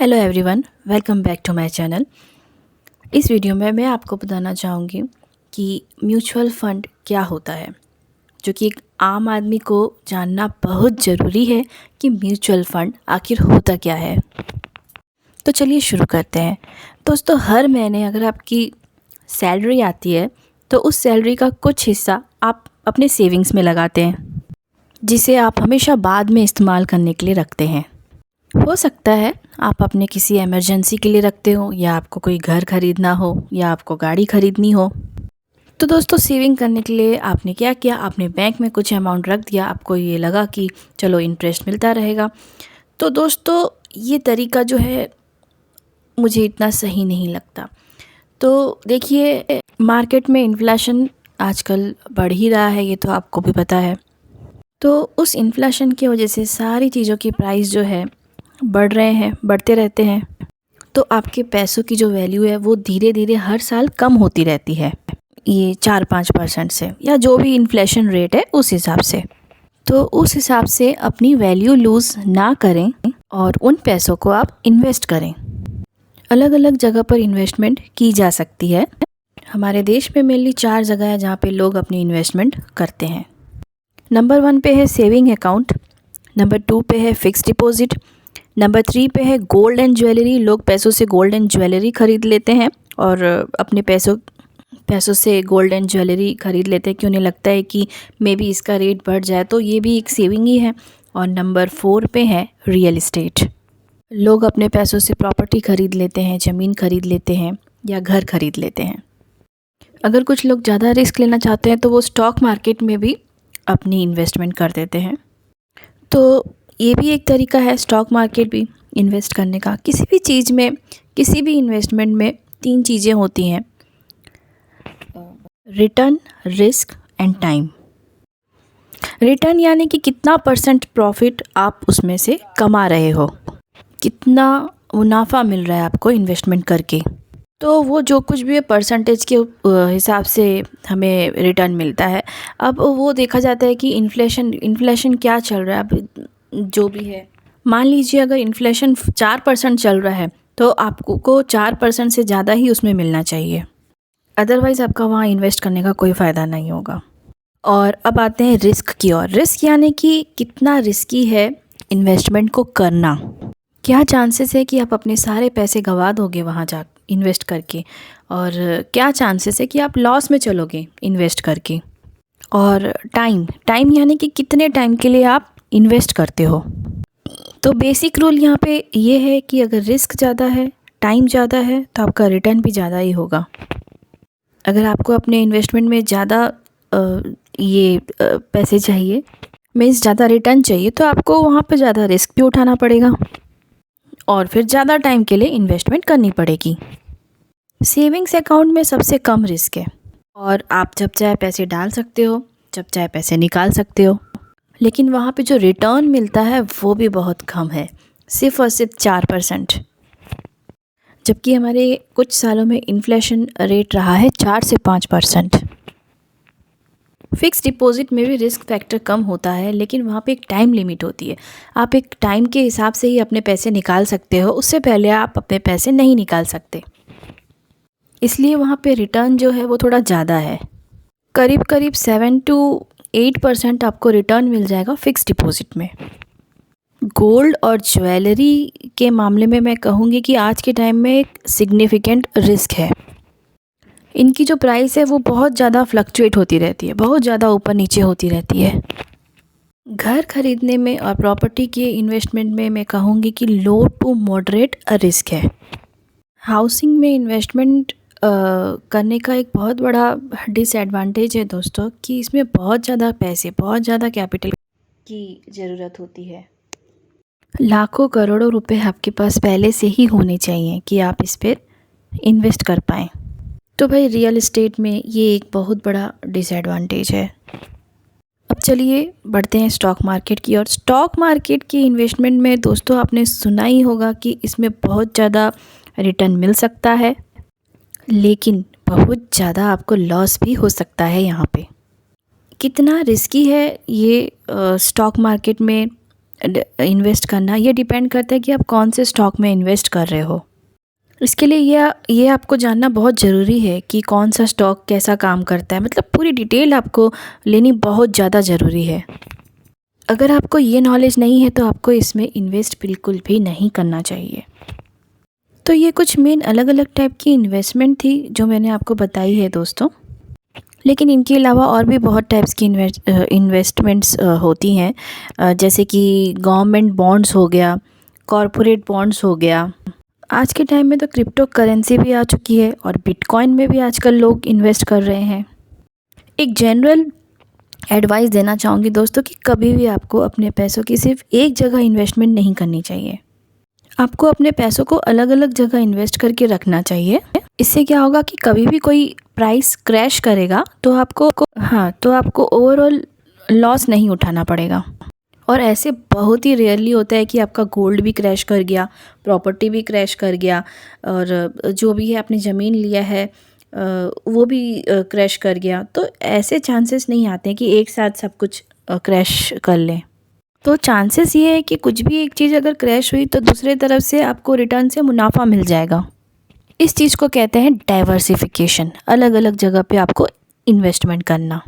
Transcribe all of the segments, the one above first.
Hello everyone, welcome back to my channel. इस video में मैं आपको बताना चाहूँगी कि म्यूचुअल फ़ंड क्या होता है, जो कि एक आम आदमी को जानना बहुत ज़रूरी है कि म्यूचुअल फ़ंड आखिर होता क्या है। तो चलिए शुरू करते हैं। दोस्तों, हर महीने अगर आपकी सैलरी आती है तो उस सैलरी का कुछ हिस्सा आप अपने सेविंग्स में लगाते हैं, जिसे आप हमेशा बाद में इस्तेमाल करने के लिए रखते हैं। हो सकता है आप अपने किसी इमरजेंसी के लिए रखते हो, या आपको कोई घर ख़रीदना हो, या आपको गाड़ी ख़रीदनी हो। तो दोस्तों, सेविंग करने के लिए आपने क्या किया, आपने बैंक में कुछ अमाउंट रख दिया। आपको ये लगा कि चलो इंटरेस्ट मिलता रहेगा। तो दोस्तों, ये तरीका जो है मुझे इतना सही नहीं लगता। तो देखिए, मार्केट में इन्फ्लेशन आजकल बढ़ ही रहा है, ये तो आपको भी पता है। तो उस इन्फ्लेशन की वजह से सारी चीज़ों की प्राइस जो है बढ़ रहे हैं, बढ़ते रहते हैं। तो आपके पैसों की जो वैल्यू है वो धीरे धीरे हर साल कम होती रहती है, ये 4-5% से, या जो भी इन्फ्लेशन रेट है उस हिसाब से। तो उस हिसाब से अपनी वैल्यू लूज़ ना करें और उन पैसों को आप इन्वेस्ट करें। अलग अलग जगह पर इन्वेस्टमेंट की जा सकती है। हमारे देश में मेनली 4 जगह है जहाँ पे लोग अपनी इन्वेस्टमेंट करते हैं। नंबर 1 पे है सेविंग अकाउंट, नंबर 2 पे है फिक्स डिपॉजिट, नंबर 3 पे है गोल्ड एंड ज्वेलरी। लोग पैसों से गोल्ड एंड ज्वेलरी ख़रीद लेते हैं और अपने पैसों से गोल्ड एंड ज्वेलरी ख़रीद लेते हैं कि उन्हें लगता है कि मे बी इसका रेट बढ़ जाए, तो ये भी एक सेविंग ही है। और नंबर 4 पे है रियल इस्टेट। लोग अपने पैसों से प्रॉपर्टी ख़रीद लेते हैं, ज़मीन ख़रीद लेते हैं या घर ख़रीद लेते हैं। अगर कुछ लोग ज़्यादा रिस्क लेना चाहते हैं तो वो स्टॉक मार्केट में भी अपनी इन्वेस्टमेंट कर देते हैं। तो ये भी एक तरीका है स्टॉक मार्केट भी इन्वेस्ट करने का। किसी भी चीज़ में, किसी भी इन्वेस्टमेंट में 3 चीज़ें होती हैं: return, risk and time. Return यानी कि कितना % प्रॉफिट आप उसमें से कमा रहे हो, कितना मुनाफा मिल रहा है आपको इन्वेस्टमेंट करके। तो वो जो कुछ भी है परसेंटेज के हिसाब से हमें रिटर्न मिलता है। अब वो देखा जाता है कि इन्फ्लेशन क्या चल रहा है। अब जो भी है, मान लीजिए अगर इन्फ्लेशन 4% चल रहा है तो आपको 4% से ज़्यादा ही उसमें मिलना चाहिए, अदरवाइज़ आपका वहाँ इन्वेस्ट करने का कोई फ़ायदा नहीं होगा। और अब आते हैं रिस्क की ओर। रिस्क यानी कि कितना रिस्की है इन्वेस्टमेंट को करना। क्या चांसेस है कि आप अपने सारे पैसे गंवा दोगे वहाँ जा इन्वेस्ट करके, और क्या चांसेस है कि आप लॉस में चलोगे इन्वेस्ट करके। और टाइम यानी कि कितने टाइम के लिए आप इन्वेस्ट करते हो। तो बेसिक रूल यहाँ पे ये है कि अगर रिस्क ज़्यादा है, टाइम ज़्यादा है, तो आपका रिटर्न भी ज़्यादा ही होगा। अगर आपको अपने इन्वेस्टमेंट में ज़्यादा पैसे चाहिए, मीन्स ज़्यादा रिटर्न चाहिए, तो आपको वहाँ पे ज़्यादा रिस्क भी उठाना पड़ेगा और फिर ज़्यादा टाइम के लिए इन्वेस्टमेंट करनी पड़ेगी। सेविंग्स अकाउंट में सबसे कम रिस्क है और आप जब चाहे पैसे डाल सकते हो, जब चाहे पैसे निकाल सकते हो। लेकिन वहाँ पे जो रिटर्न मिलता है वो भी बहुत कम है, सिर्फ और सिर्फ 4%। जबकि हमारे कुछ सालों में इन्फ्लेशन रेट रहा है 4 से 5%। फिक्स डिपॉजिट में भी रिस्क फैक्टर कम होता है, लेकिन वहाँ पे एक टाइम लिमिट होती है। आप एक टाइम के हिसाब से ही अपने पैसे निकाल सकते हो, उससे पहले आप अपने पैसे नहीं निकाल सकते। इसलिए वहाँ पे रिटर्न जो है वो थोड़ा ज़्यादा है। करीब 7 to 8% आपको रिटर्न मिल जाएगा फिक्स डिपॉजिट में। गोल्ड और ज्वेलरी के मामले में मैं कहूँगी कि आज के टाइम में एक सिग्निफिकेंट रिस्क है। इनकी जो प्राइस है वो बहुत ज़्यादा फ्लक्चुएट होती रहती है, बहुत ज़्यादा ऊपर नीचे होती रहती है। घर खरीदने में और प्रॉपर्टी के इन्वेस्टमेंट में मैं कहूँगी कि लो टू मॉडरेट रिस्क है। हाउसिंग में इन्वेस्टमेंट करने का एक बहुत बड़ा डिसएडवांटेज है दोस्तों, कि इसमें बहुत ज़्यादा पैसे, बहुत ज़्यादा कैपिटल की ज़रूरत होती है। लाखों करोड़ों रुपए आपके पास पहले से ही होने चाहिए कि आप इस पर इन्वेस्ट कर पाएँ। तो भाई, रियल इस्टेट में ये एक बहुत बड़ा डिसएडवांटेज है। अब चलिए बढ़ते हैं स्टॉक मार्केट की ओर। स्टॉक मार्केट की इन्वेस्टमेंट में दोस्तों आपने सुना ही होगा कि इसमें बहुत ज़्यादा रिटर्न मिल सकता है, लेकिन बहुत ज़्यादा आपको लॉस भी हो सकता है। यहाँ पे कितना रिस्की है ये स्टॉक मार्केट में इन्वेस्ट करना ये डिपेंड करता है कि आप कौन से स्टॉक में इन्वेस्ट कर रहे हो। इसके लिए ये आपको जानना बहुत ज़रूरी है कि कौन सा स्टॉक कैसा काम करता है, मतलब पूरी डिटेल आपको लेनी बहुत ज़्यादा ज़रूरी है। अगर आपको ये नॉलेज नहीं है तो आपको इसमें इन्वेस्ट बिल्कुल भी नहीं करना चाहिए। तो ये कुछ मेन अलग अलग टाइप की इन्वेस्टमेंट थी जो मैंने आपको बताई है दोस्तों, लेकिन इनके अलावा और भी बहुत टाइप्स की इन्वेस्टमेंट्स होती हैं, जैसे कि गवर्नमेंट बॉन्ड्स हो गया, कॉरपोरेट बॉन्ड्स हो गया। आज के टाइम में तो क्रिप्टो करेंसी भी आ चुकी है और बिटकॉइन में भी आजकल लोग इन्वेस्ट कर रहे हैं। एक जनरल एडवाइस देना चाहूँगी दोस्तों कि कभी भी आपको अपने पैसों की सिर्फ एक जगह इन्वेस्टमेंट नहीं करनी चाहिए। आपको अपने पैसों को अलग अलग जगह इन्वेस्ट करके रखना चाहिए। इससे क्या होगा कि कभी भी कोई प्राइस क्रैश करेगा तो आपको ओवरऑल लॉस नहीं उठाना पड़ेगा। और ऐसे बहुत ही रेयरली होता है कि आपका गोल्ड भी क्रैश कर गया, प्रॉपर्टी भी क्रैश कर गया, और जो भी है आपने ज़मीन लिया है वो भी क्रैश कर गया। तो ऐसे चांसेस नहीं आते हैं कि एक साथ सब कुछ क्रैश कर लें। तो चांसेस ये है कि कुछ भी एक चीज़ अगर क्रैश हुई तो दूसरे तरफ से आपको रिटर्न से मुनाफा मिल जाएगा। इस चीज़ को कहते हैं डाइवर्सिफिकेशन, अलग अलग जगह पे आपको इन्वेस्टमेंट करना।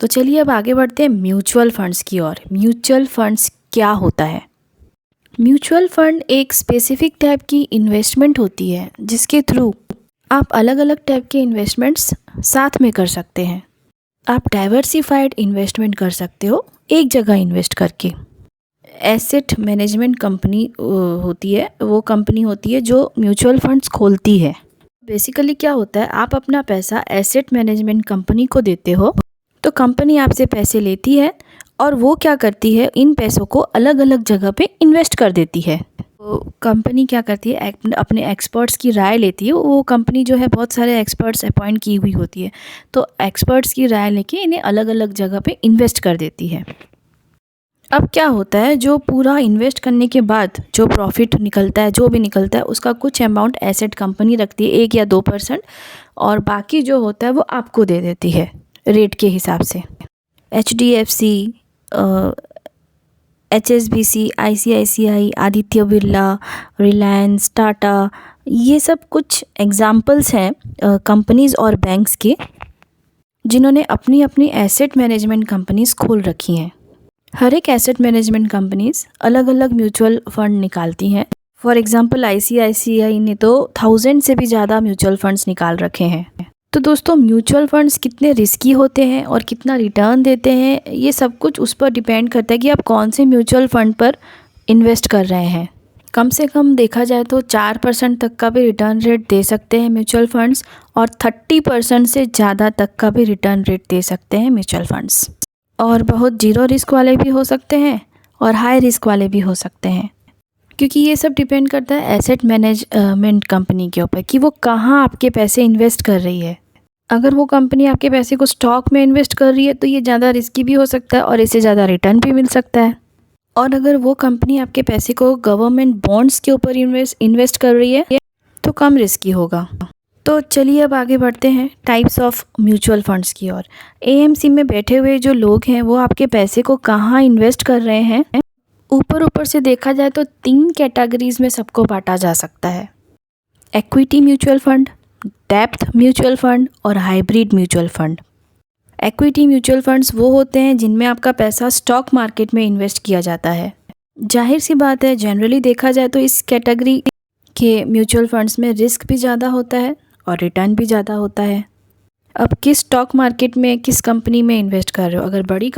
तो चलिए अब आगे बढ़ते हैं म्यूचुअल फंड्स की ओर। म्यूचुअल फंड्स क्या होता है? म्यूचुअल फंड एक स्पेसिफिक टाइप की इन्वेस्टमेंट होती है जिसके थ्रू आप अलग अलग टाइप के इन्वेस्टमेंट्स साथ में कर सकते हैं। आप डाइवर्सिफाइड इन्वेस्टमेंट कर सकते हो एक जगह इन्वेस्ट करके। एसेट मैनेजमेंट कंपनी होती है, वो कंपनी होती है जो म्यूचुअल फंड्स खोलती है। बेसिकली क्या होता है, आप अपना पैसा एसेट मैनेजमेंट कंपनी को देते हो, तो कंपनी आपसे पैसे लेती है और वो क्या करती है, इन पैसों को अलग अलग जगह पे इन्वेस्ट कर देती है। तो कंपनी क्या करती है, अपने एक्सपर्ट्स की राय लेती है। वो कंपनी जो है बहुत सारे एक्सपर्ट्स अपॉइंट की हुई होती है, तो एक्सपर्ट्स की राय लेके इन्हें अलग अलग जगह पे इन्वेस्ट कर देती है। अब क्या होता है, जो पूरा इन्वेस्ट करने के बाद जो प्रॉफिट निकलता है, जो भी निकलता है, उसका कुछ अमाउंट एसेट कंपनी रखती है, 1 या 2%, और बाकी जो होता है वो आपको दे देती है रेट के हिसाब से। HDFC, HSBC, ICICI, Aditya Birla, Reliance, Tata, ये सब कुछ एग्जाम्पल्स हैं कंपनीज़ और बैंक्स के जिन्होंने अपनी अपनी एसेट मैनेजमेंट कंपनीज़ खोल रखी हैं। हर एक एसेट मैनेजमेंट कंपनीज़ अलग अलग म्यूचुअल फ़ंड निकालती हैं। फॉर एग्ज़ाम्पल ICICI ने तो 1000 से भी ज़्यादा म्यूचुअल फ़ंड्स निकाल रखे हैं। तो दोस्तों, म्यूचुअल फंड्स कितने रिस्की होते हैं और कितना रिटर्न देते हैं, ये सब कुछ उस पर डिपेंड करता है कि आप कौन से म्यूचुअल फ़ंड पर इन्वेस्ट कर रहे हैं। कम से कम देखा जाए तो 4% तक का भी रिटर्न रेट दे सकते हैं म्यूचुअल फंड्स, और 30% से ज़्यादा तक का भी रिटर्न रेट दे सकते हैं म्यूचुअल फंड्स। और बहुत जीरो रिस्क वाले भी हो सकते हैं और हाई रिस्क वाले भी हो सकते हैं, क्योंकि ये सब डिपेंड करता है एसेट मैनेजमेंट कंपनी के ऊपर कि वो कहाँ आपके पैसे इन्वेस्ट कर रही है। अगर वो कंपनी आपके पैसे को स्टॉक में इन्वेस्ट कर रही है तो ये ज़्यादा रिस्की भी हो सकता है और इससे ज़्यादा रिटर्न भी मिल सकता है। और अगर वो कंपनी आपके पैसे को गवर्नमेंट बॉन्ड्स के ऊपर इन्वेस्ट कर रही है तो कम रिस्की होगा। तो चलिए अब आगे बढ़ते हैं टाइप्स ऑफ म्यूचुअल फंड्स की ओर। AMC में बैठे हुए जो लोग हैं वो आपके पैसे को कहाँ इन्वेस्ट कर रहे हैं, ऊपर से देखा जाए तो 3 कैटेगरीज में सबको बांटा जा सकता है: इक्विटी म्यूचुअल फंड, डेप्थ म्यूचुअल फंड और hybrid mutual fund. Equity mutual funds वो होते हैं जिनमें आपका पैसा स्टॉक मार्केट में इन्वेस्ट किया जाता है। जाहिर सी बात है, जनरली देखा जाए तो इस कैटेगरी के म्यूचुअल फंड्स में रिस्क भी ज़्यादा होता है और रिटर्न भी ज़्यादा होता है। अब किस स्टॉक मार्केट में किस कंपनी में इन्वेस्ट कर रहे हो, अगर बड़ी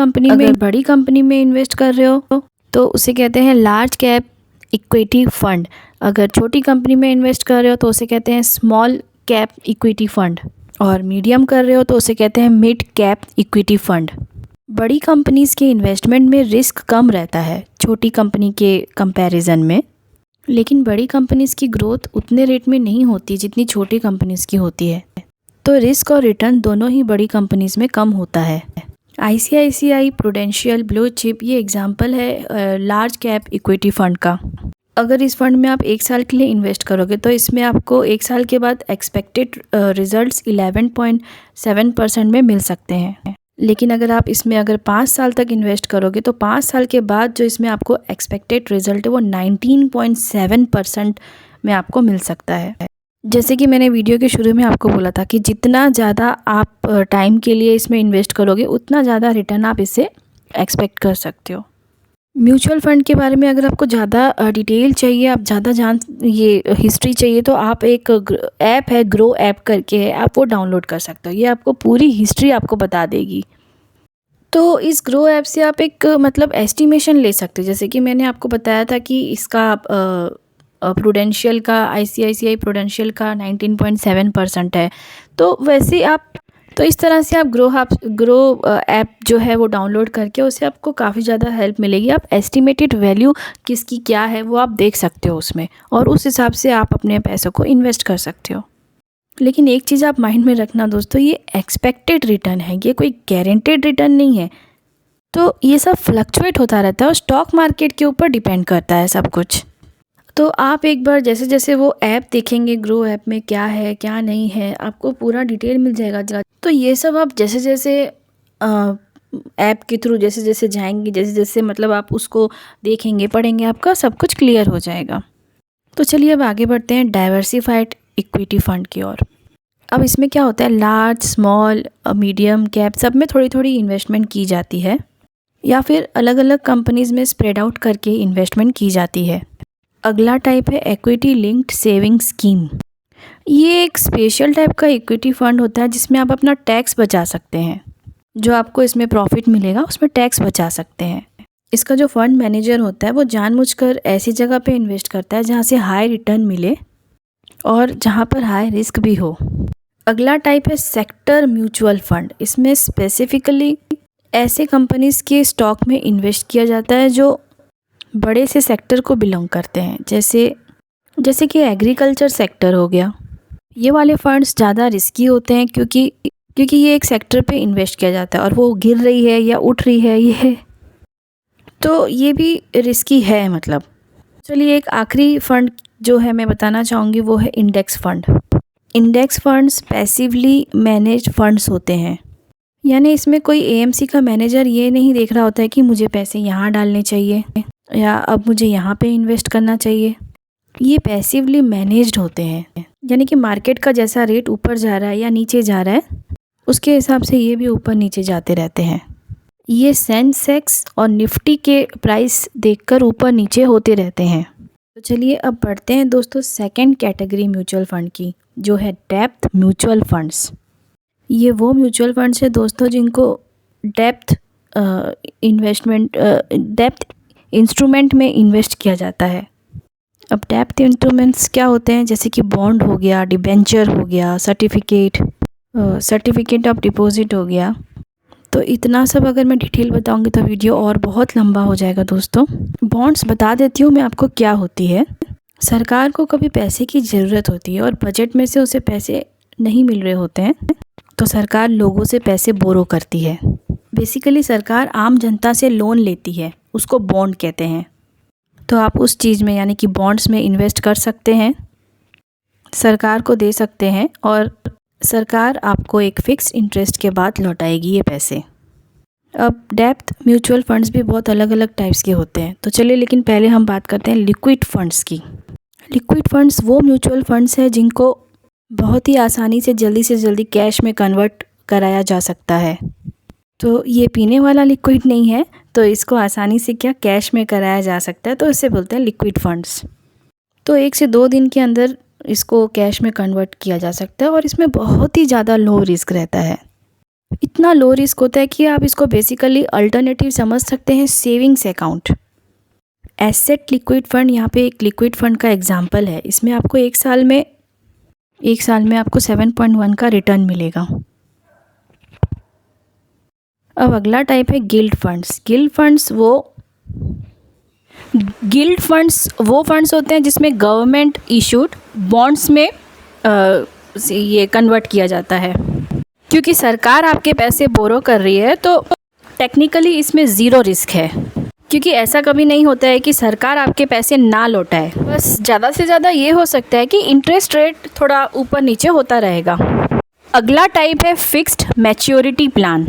कंपनी में इन्वेस्ट कर रहे हो तो उसे कहते हैं लार्ज कैप इक्विटी फंड। अगर छोटी कंपनी में इन्वेस्ट कर रहे हो तो उसे कहते हैं स्मॉल कैप इक्विटी फंड, और मीडियम कर रहे हो तो उसे कहते हैं मिड कैप इक्विटी फंड। बड़ी कंपनीज़ के इन्वेस्टमेंट में रिस्क कम रहता है छोटी कंपनी के कंपैरिजन में, लेकिन बड़ी कंपनीज़ की ग्रोथ उतने रेट में नहीं होती जितनी छोटी कंपनीज़ की होती है, तो रिस्क और रिटर्न दोनों ही बड़ी कंपनीज़ में कम होता है। ICICI, प्रूडेंशियल, ब्लू चिप ये एग्जाम्पल है लार्ज कैप इक्विटी फ़ंड का। अगर इस फंड में आप 1 साल के लिए इन्वेस्ट करोगे तो इसमें आपको 1 साल के बाद एक्सपेक्टेड रिजल्ट्स 11.7% में मिल सकते हैं। लेकिन अगर आप इसमें अगर 5 साल तक इन्वेस्ट करोगे तो 5 साल के बाद जो इसमें आपको एक्सपेक्टेड रिज़ल्ट है वो 19.7% में आपको मिल सकता है। जैसे कि मैंने वीडियो के शुरू में आपको बोला था कि जितना ज़्यादा आप टाइम के लिए इसमें इन्वेस्ट करोगे उतना ज़्यादा रिटर्न आप इससे एक्सपेक्ट कर सकते हो। म्यूचुअल फ़ंड के बारे में अगर आपको ज़्यादा डिटेल चाहिए, आप ज़्यादा ये हिस्ट्री चाहिए, तो आप एक ऐप है ग्रो ऐप करके है, आप वो डाउनलोड कर सकते हो। ये आपको पूरी हिस्ट्री आपको बता देगी। तो इस ग्रो ऐप से आप एक मतलब एस्टिमेशन ले सकते हो। जैसे कि मैंने आपको बताया था कि इसका प्रूडेंशियल का, ICICI प्रूडेंशियल का 19.7% है। तो वैसे आप तो इस तरह से आप ग्रो ऐप जो है वो डाउनलोड करके उससे आपको काफ़ी ज़्यादा हेल्प मिलेगी। आप एस्टिमेटेड वैल्यू किसकी क्या है वो आप देख सकते हो उसमें, और उस हिसाब से आप अपने पैसों को इन्वेस्ट कर सकते हो। लेकिन एक चीज़ आप माइंड में रखना दोस्तों, ये एक्सपेक्टेड रिटर्न है, ये कोई गारंटेड रिटर्न नहीं है। तो ये सब फ्लक्चुएट होता रहता है और स्टॉक मार्केट के ऊपर डिपेंड करता है सब कुछ। तो आप एक बार जैसे जैसे वो ऐप देखेंगे, ग्रो ऐप में क्या है क्या नहीं है, आपको पूरा डिटेल मिल जाएगा। तो ये सब आप जैसे जैसे ऐप के थ्रू जैसे जैसे जाएंगे, जैसे जैसे मतलब आप उसको देखेंगे पढ़ेंगे, आपका सब कुछ क्लियर हो जाएगा। तो चलिए अब आगे बढ़ते हैं डाइवर्सिफाइड इक्विटी फ़ंड की ओर। अब इसमें क्या होता है, लार्ज, स्मॉल, मीडियम कैप सब में थोड़ी थोड़ी इन्वेस्टमेंट की जाती है, या फिर अलग अलग कंपनीज़ में स्प्रेड आउट करके इन्वेस्टमेंट की जाती है। अगला टाइप है इक्विटी लिंक्ड सेविंग स्कीम। ये एक स्पेशल टाइप का इक्विटी फ़ंड होता है जिसमें आप अपना टैक्स बचा सकते हैं। जो आपको इसमें प्रॉफिट मिलेगा उसमें टैक्स बचा सकते हैं। इसका जो फंड मैनेजर होता है वो जानबूझकर ऐसी जगह पे इन्वेस्ट करता है जहाँ से हाई रिटर्न मिले और जहाँ पर हाई रिस्क भी हो। अगला टाइप है सेक्टर म्यूचुअल फंड। इसमें स्पेसिफिकली ऐसे कंपनीज़ के स्टॉक में इन्वेस्ट किया जाता है जो बड़े से सेक्टर को बिलोंग करते हैं, जैसे कि एग्रीकल्चर सेक्टर हो गया। ये वाले फंड्स ज़्यादा रिस्की होते हैं क्योंकि ये एक सेक्टर पे इन्वेस्ट किया जाता है और वो गिर रही है या उठ रही है, तो ये भी रिस्की है मतलब। चलिए एक आखिरी फंड जो है मैं बताना चाहूँगी वो है index fund. Index funds passively manage funds होते हैं, यानी इसमें कोई AMC का मैनेजर ये नहीं देख रहा होता है कि मुझे पैसे यहाँ डालने चाहिए या अब मुझे यहाँ पे इन्वेस्ट करना चाहिए। ये पैसिवली मैनेज्ड होते हैं, यानी कि मार्केट का जैसा रेट ऊपर जा रहा है या नीचे जा रहा है उसके हिसाब से ये भी ऊपर नीचे जाते रहते हैं। ये सेंसेक्स और निफ्टी के प्राइस देखकर ऊपर नीचे होते रहते हैं। तो चलिए अब बढ़ते हैं दोस्तों सेकंड कैटेगरी म्यूचुअल फ़ंड की, जो है डेप्थ म्यूचुअल फंड्स। ये वो म्यूचुअल फंड्स है दोस्तों जिनको डेप्थ इंस्ट्रूमेंट में इन्वेस्ट किया जाता है। अब डेप्थ इंस्ट्रूमेंट्स क्या होते हैं, जैसे कि बॉन्ड हो गया, डिबेंचर हो गया, सर्टिफिकेट ऑफ डिपॉजिट हो गया। तो इतना सब अगर मैं डिटेल बताऊंगी तो वीडियो और बहुत लंबा हो जाएगा दोस्तों। बॉन्ड्स बता देती हूँ मैं आपको क्या होती है। सरकार को कभी पैसे की ज़रूरत होती है और बजट में से उसे पैसे नहीं मिल रहे होते हैं, तो सरकार लोगों से पैसे बोरो करती है। बेसिकली सरकार आम जनता से लोन लेती है, उसको बॉन्ड कहते हैं। तो आप उस चीज़ में यानी कि बॉन्ड्स में इन्वेस्ट कर सकते हैं, सरकार को दे सकते हैं और सरकार आपको एक फ़िक्स इंटरेस्ट के बाद लौटाएगी ये पैसे। अब डेप्थ म्यूचुअल फंड्स भी बहुत अलग अलग टाइप्स के होते हैं। तो चलिए लेकिन पहले हम बात करते हैं लिक्विड फंड्स की। लिक्विड फंड्स वो म्यूचुअल फंड्स हैं जिनको बहुत ही आसानी से जल्दी कैश में कन्वर्ट कराया जा सकता है। तो ये पीने वाला लिक्विड नहीं है, तो इसको आसानी से कैश में कराया जा सकता है, तो इसे बोलते हैं लिक्विड फंड्स। तो 1 से 2 दिन के अंदर इसको कैश में कन्वर्ट किया जा सकता है और इसमें बहुत ही ज़्यादा लो रिस्क रहता है। इतना लो रिस्क होता है कि आप इसको बेसिकली अल्टरनेटिव समझ सकते हैं savings account. Asset liquid fund यहाँ पे एक लिक्विड फंड का एग्जांपल है। इसमें आपको एक साल में आपको 7.1 का रिटर्न मिलेगा। अब अगला टाइप है गिल्ड फंड्स। गिल्ड फंड्स वो फंड्स होते हैं जिसमें गवर्नमेंट इशूड बॉन्ड्स में ये कन्वर्ट किया जाता है। क्योंकि सरकार आपके पैसे बोरो कर रही है तो टेक्निकली इसमें ज़ीरो रिस्क है, क्योंकि ऐसा कभी नहीं होता है कि सरकार आपके पैसे ना लौटाए। बस ज़्यादा से ज़्यादा ये हो सकता है कि इंटरेस्ट रेट थोड़ा ऊपर नीचे होता रहेगा। अगला टाइप है fixed maturity plan.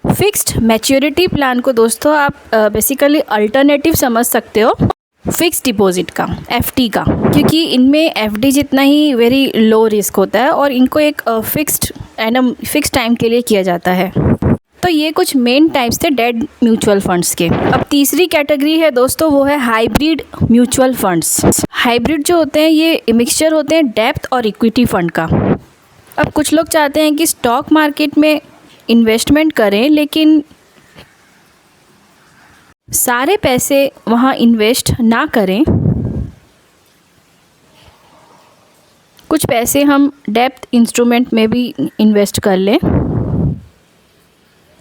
Fixed maturity plan को दोस्तों आप बेसिकली अल्टरनेटिव समझ सकते हो फिक्स डिपॉजिट का, एफडी का, क्योंकि इनमें एफडी जितना ही वेरी लो रिस्क होता है और इनको एक फिक्स टाइम के लिए किया जाता है। तो ये कुछ मेन टाइप्स थे डेट म्यूचुअल फंड्स के। अब तीसरी कैटेगरी है दोस्तों, वो है हाइब्रिड म्यूचुअल फंड्स। हाइब्रिड जो होते हैं ये मिक्सचर होते हैं डेप्थ और इक्विटी फंड का। अब कुछ लोग चाहते हैं कि स्टॉक मार्केट में इन्वेस्टमेंट करें, लेकिन सारे पैसे वहाँ इन्वेस्ट ना करें, कुछ पैसे हम डेप्थ इंस्ट्रूमेंट में भी इन्वेस्ट कर लें।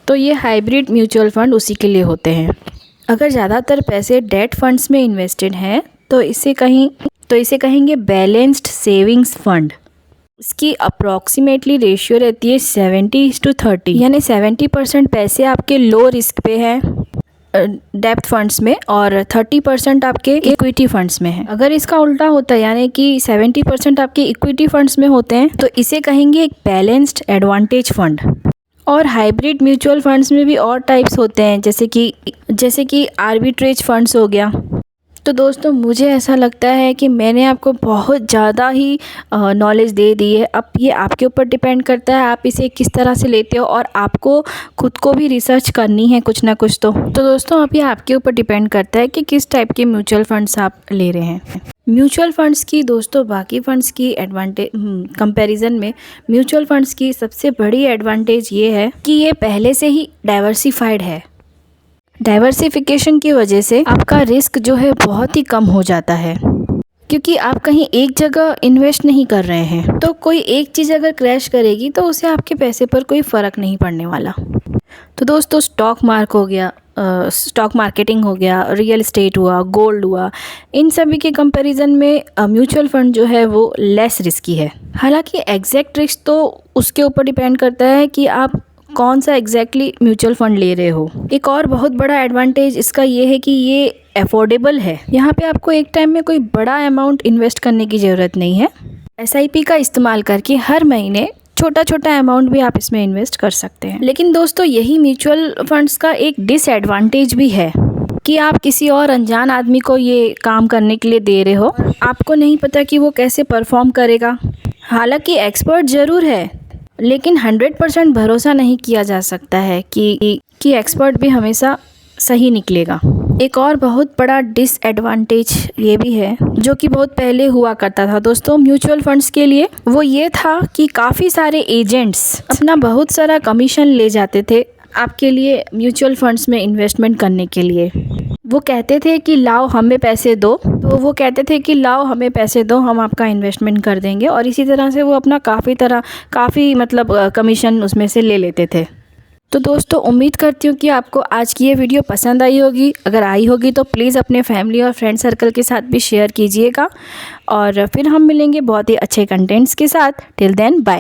तो ये हाइब्रिड म्यूचुअल फंड उसी के लिए होते हैं। अगर ज़्यादातर पैसे डेट फंड्स में इन्वेस्टेड हैं तो इसे कहेंगे बैलेंस्ड सेविंग्स फंड। इसकी अप्रॉक्सीमेटली रेशियो रहती है 70:30, यानी 70% पैसे आपके लो रिस्क पे हैं डेप्थ फंड्स में और 30% आपके इक्विटी फंड्स में है। अगर इसका उल्टा होता है, यानी कि 70% आपके इक्विटी फंड्स में होते हैं, तो इसे कहेंगे एक बैलेंस्ड एडवांटेज फंड। और हाइब्रिड म्यूचुअल फंड्स में भी और टाइप्स होते हैं, जैसे कि आर्बिट्रेज फंड्स हो गया। तो दोस्तों मुझे ऐसा लगता है कि मैंने आपको बहुत ज़्यादा ही नॉलेज दे दी है। अब ये आपके ऊपर डिपेंड करता है आप इसे किस तरह से लेते हो, और आपको खुद को भी रिसर्च करनी है कुछ ना कुछ। तो दोस्तों अब ये आपके ऊपर डिपेंड करता है कि किस टाइप के म्यूचुअल फंड्स आप ले रहे हैं। म्यूचुअल फंड्स की दोस्तों बाकी फंड्स की कंपैरिजन में म्यूचुअल फंड्स की सबसे बड़ी एडवांटेज ये है कि ये पहले से ही डाइवर्सिफाइड है। डाइवर्सिफिकेशन की वजह से आपका रिस्क जो है बहुत ही कम हो जाता है, क्योंकि आप कहीं एक जगह इन्वेस्ट नहीं कर रहे हैं। तो कोई एक चीज़ अगर क्रैश करेगी तो उससे आपके पैसे पर कोई फ़र्क नहीं पड़ने वाला। तो दोस्तों स्टॉक मार्केटिंग हो गया, रियल एस्टेट हुआ, गोल्ड हुआ, इन सभी के कंपैरिजन में म्यूचुअल फंड जो है वो लेस रिस्की है। हालांकि एग्जैक्ट रिस्क तो उसके ऊपर डिपेंड करता है कि आप कौन सा एग्जैक्टली म्यूचुअल फंड ले रहे हो। एक और बहुत बड़ा एडवांटेज इसका ये है कि ये अफोर्डेबल है। यहाँ पे आपको एक टाइम में कोई बड़ा अमाउंट इन्वेस्ट करने की ज़रूरत नहीं है। SIP का इस्तेमाल करके हर महीने छोटा छोटा अमाउंट भी आप इसमें इन्वेस्ट कर सकते हैं। लेकिन दोस्तों यही म्यूचुअल फंड्स का एक डिसएडवांटेज भी है कि आप किसी और अनजान आदमी को ये काम करने के लिए दे रहे हो। आपको नहीं पता कि वो कैसे परफॉर्म करेगा। हालांकि एक्सपर्ट ज़रूर है, लेकिन 100% भरोसा नहीं किया जा सकता है कि एक्सपर्ट भी हमेशा सही निकलेगा। एक और बहुत बड़ा डिसएडवांटेज ये भी है, जो कि बहुत पहले हुआ करता था दोस्तों म्यूचुअल फंड्स के लिए, वो ये था कि काफ़ी सारे एजेंट्स अपना बहुत सारा कमीशन ले जाते थे आपके लिए म्यूचुअल फंड्स में इन्वेस्टमेंट करने के लिए। वो कहते थे कि लाओ हमें पैसे दो, हम आपका इन्वेस्टमेंट कर देंगे, और इसी तरह से वो अपना काफ़ी कमीशन उसमें से ले लेते थे। तो दोस्तों उम्मीद करती हूँ कि आपको आज की ये वीडियो पसंद आई होगी। अगर आई होगी तो प्लीज़ अपने फैमिली और फ्रेंड सर्कल के साथ भी शेयर कीजिएगा, और फिर हम मिलेंगे बहुत ही अच्छे कंटेंट्स के साथ। Till then bye.